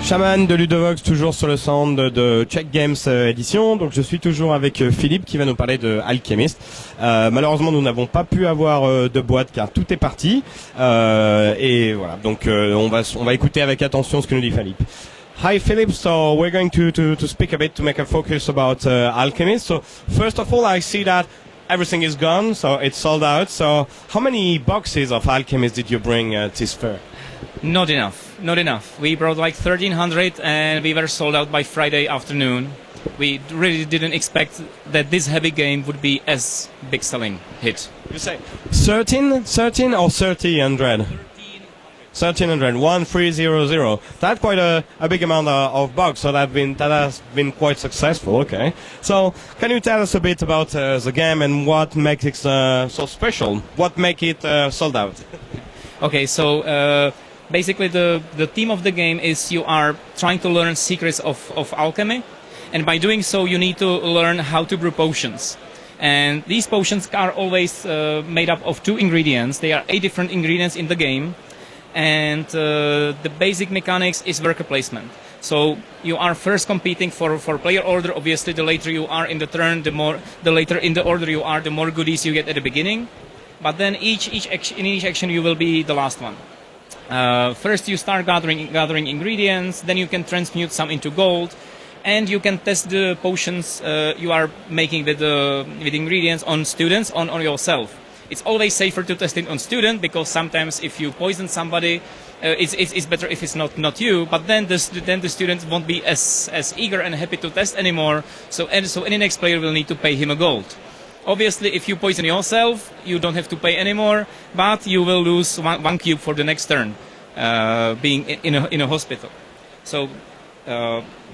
Chaman de Ludovox, toujours sur le stand de Czech Games édition. Donc je suis toujours avec Filip qui va nous parler de Alchemists. Malheureusement, nous n'avons pas pu avoir de boîte car tout est parti. Et voilà, donc on va écouter avec attention ce que nous dit Filip. Hi Filip, so we're going to speak a bit to make a focus about Alchemists. So first of all, I see that everything is gone, so it's sold out. So how many boxes of Alchemists did you bring this fair? Not enough. We brought like 1,300 and we were sold out by Friday afternoon. We really didn't expect that this heavy game would be as big selling hit. You say 13 or 1,300? 1,300, 1,300. That's quite a big amount of bugs, so that has been quite successful. Okay, so can you tell us a bit about the game and what makes it so special? What makes it sold out? Okay, so basically the theme of the game is you are trying to learn secrets of alchemy, and by doing so you need to learn how to brew potions. And these potions are always made up of 2 ingredients. There are 8 different ingredients in the game. And the basic mechanics is worker placement. So you are first competing for player order. Obviously, the later you are in the turn, the later in the order you are, the more goodies you get at the beginning. But then in each action you will be the last one. First you start gathering ingredients, then you can transmute some into gold, and you can test the potions you are making with ingredients on students, on yourself. It's always safer to test it on student because sometimes if you poison somebody, it's better if it's not you. But then the student won't be as eager and happy to test anymore. So any next player will need to pay him a gold. Obviously, if you poison yourself, you don't have to pay anymore, but you will lose one cube for the next turn, being in a hospital. So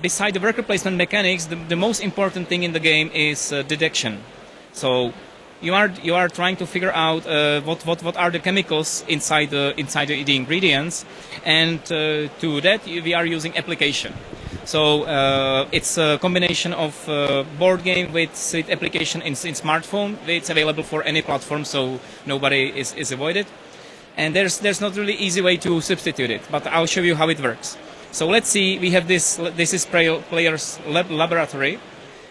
beside the worker placement mechanics, the most important thing in the game is detection. So you are trying to figure out what are the chemicals inside the ingredients, and to that we are using application. So it's a combination of board game with application in smartphone. It's available for any platform, so nobody is avoided. And there's not really easy way to substitute it, but I'll show you how it works. So let's see. We have this is player's laboratory.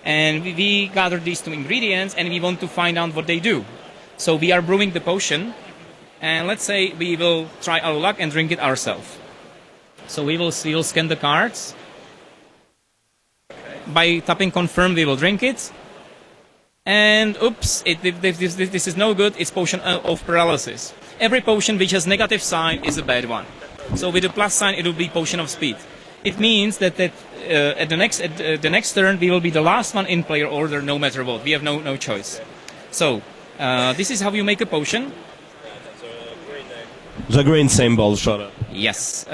And we gathered these 2 ingredients and we want to find out what they do. So we are brewing the potion, and let's say we will try our luck and drink it ourselves. So we will scan the cards. By tapping confirm we will drink it. And oops, this is no good, it's potion of paralysis. Every potion which has negative sign is a bad one. So with a plus sign it will be potion of speed. It means that at the next turn we will be the last one in player order, no matter what. We have no choice. So this is how you make a potion. The green symbol, shut up. Yes.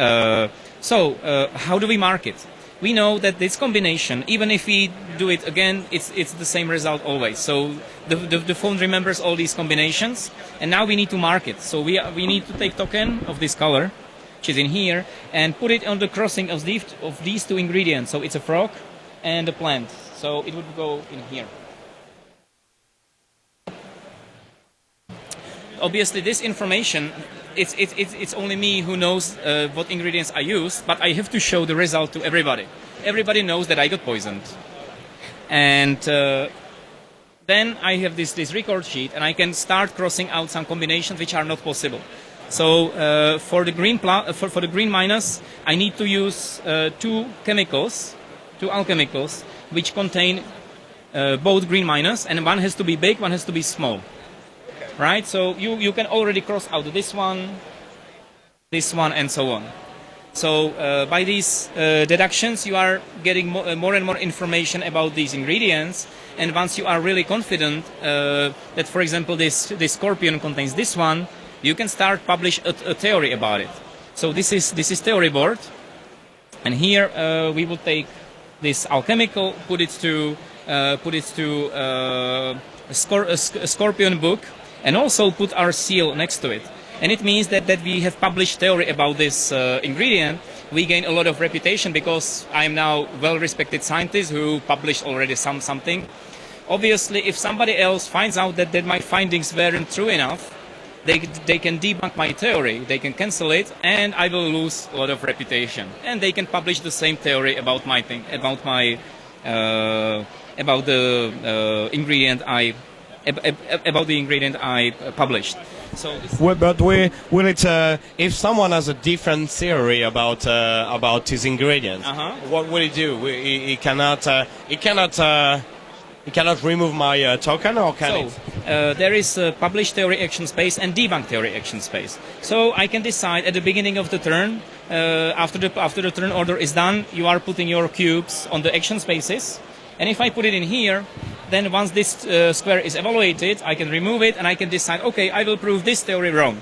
So how do we mark it? We know that this combination, even if we do it again, it's the same result always. So the phone remembers all these combinations, and now we need to mark it. So we need to take token of this color, which is in here, and put it on the crossing of these 2 ingredients. So it's a frog and a plant. So it would go in here. Obviously, this information, it's only me who knows what ingredients I use, but I have to show the result to everybody. Everybody knows that I got poisoned. And then I have this record sheet, and I can start crossing out some combinations which are not possible. So for the green minus, I need to use 2 alchemicals, which contain both green minus, and one has to be big, one has to be small. Right? So you can already cross out this one, and so on. So by these deductions, you are getting more and more information about these ingredients. And once you are really confident that, for example, this scorpion contains this one, you can start publish a theory about it. So this is theory board, and here we will take this alchemical, put it to a scorpion book, and also put our seal next to it. And it means that we have published theory about this ingredient. We gain a lot of reputation because I am now well-respected scientist who published already something. Obviously, if somebody else finds out that my findings weren't true enough, they can debunk my theory, they can cancel it, and I will lose a lot of reputation. And they can publish the same theory about my thing, about my about the ingredient about the ingredient I published. So will it if someone has a different theory about his ingredients, what will he do? He cannot remove my token, or can it? There is a published theory action space and debunk theory action space. So I can decide at the beginning of the turn, after the turn order is done, you are putting your cubes on the action spaces, and if I put it in here, then once this square is evaluated, I can remove it and I can decide, okay, I will prove this theory wrong.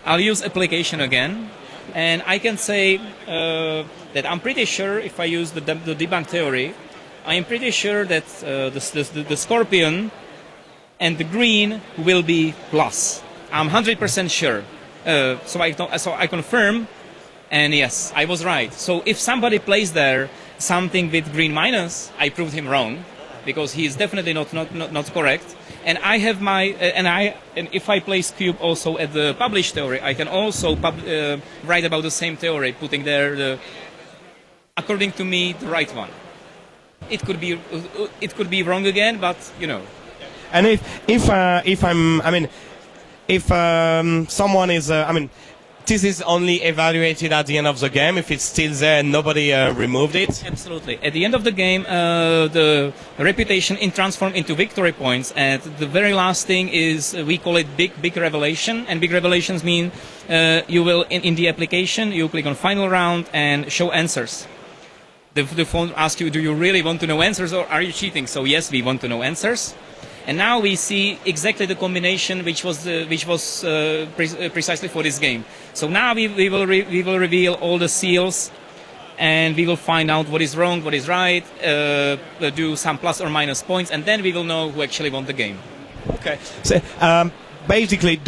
I'll use application again, and I can say that I'm pretty sure if I use the debunk theory, I am pretty sure that the scorpion and the green will be plus. I'm 100% sure. So I confirm, and yes, I was right. So if somebody plays there something with green minus, I proved him wrong, because he is definitely not correct. And I have my and if I place cube also at the published theory, I can also write about the same theory, putting there the, according to me, the right one. It could be wrong again, but you know. And if someone is this is only evaluated at the end of the game. If it's still there and nobody removed it? Absolutely. At the end of the game, the reputation transforms into victory points. And the very last thing is, we call it big revelation. And big revelations mean you will, in the application, you click on final round and show answers. The phone asks you, do you really want to know answers, or are you cheating? So yes, we want to know answers. And now we see exactly the combination which was precisely for this game. So now we will reveal all the seals, and we will find out what is wrong, what is right, do some plus or minus points, and then we will know who actually won the game. Okay. So basically,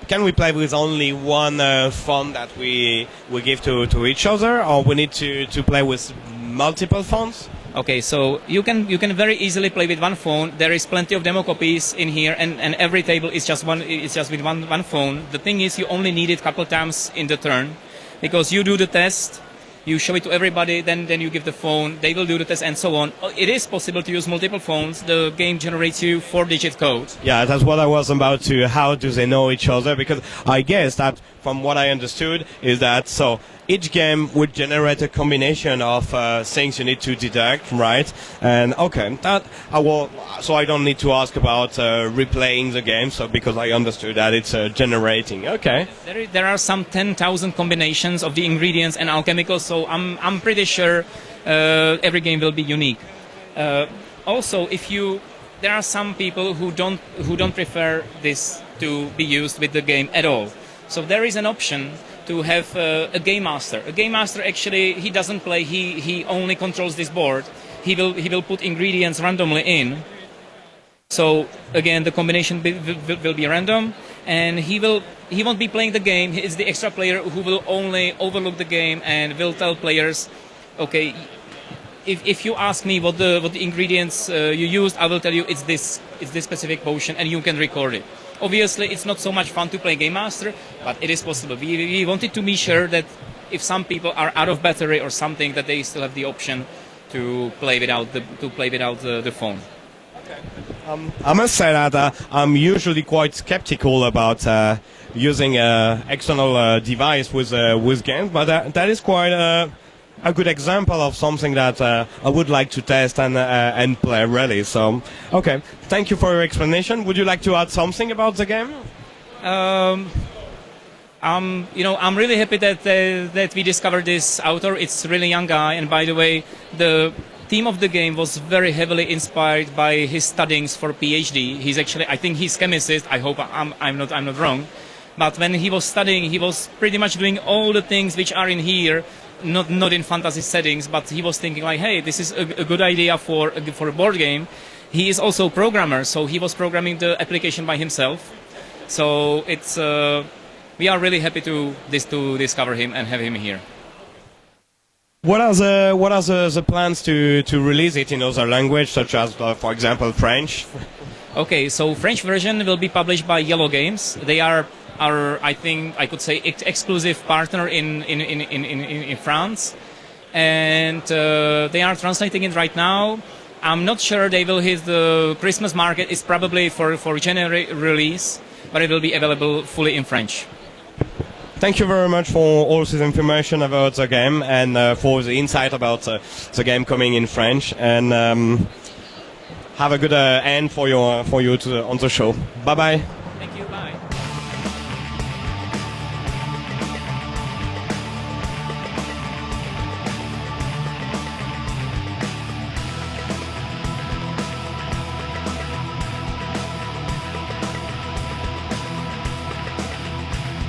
can we play with only one phone that we give to each other, or we need to play with multiple phones? Okay, so you can very easily play with one phone. There is plenty of demo copies in here, and every table is just with one phone. The thing is, you only need it a couple times in the turn, because you do the test, you show it to everybody, then you give the phone, they will do the test, and so on. It is possible to use multiple phones. The game generates you 4-digit code. Yeah, that's what I was about to. How do they know each other? Because I guess that, from what I understood, is that so each game would generate a combination of things you need to deduct, right? And okay, that I will. So I don't need to ask about replaying the game, so because I understood that it's generating. Okay. There are some 10,000 combinations of the ingredients and alchemicals, so I'm pretty sure every game will be unique. Also, there are some people who don't prefer this to be used with the game at all. So there is an option to have a game master. A game master, actually, he doesn't play. He only controls this board. He will put ingredients randomly in. So again, the combination will be random, and he won't be playing the game. He is the extra player who will only overlook the game and will tell players, okay, if you ask me what the ingredients you used, I will tell you it's this specific potion, and you can record it. Obviously, it's not so much fun to play Game Master, but it is possible. We wanted to be sure that if some people are out of battery or something, that they still have the option to play without the phone. Okay. I must say that I'm usually quite skeptical about using an external device with games, but that is quite a good example of something that I would like to test and play really. So, okay, thank you for your explanation. Would you like to add something about the game? I'm really happy that we discovered this author. It's a really young guy, and by the way, the theme of the game was very heavily inspired by his studies for PhD. He's actually, I think he's chemist. I hope I'm not wrong. But when he was studying, he was pretty much doing all the things which are in here. Not in fantasy settings, but he was thinking like, hey, this is a good idea for a board game. He is also a programmer, so he was programming the application by himself. So it's we are really happy to discover him and have him here. What are the plans to release it in other languages, such as, for example, French? Okay, so French version will be published by Yellow Games. They are our, I think I could say, exclusive partner in France, and they are translating it right now. I'm not sure they will hit the Christmas market. It's probably for January release, but it will be available fully in French. Thank you very much for all this information about the game and for the insight about the game coming in French. And have a good end for you on the show. Bye bye.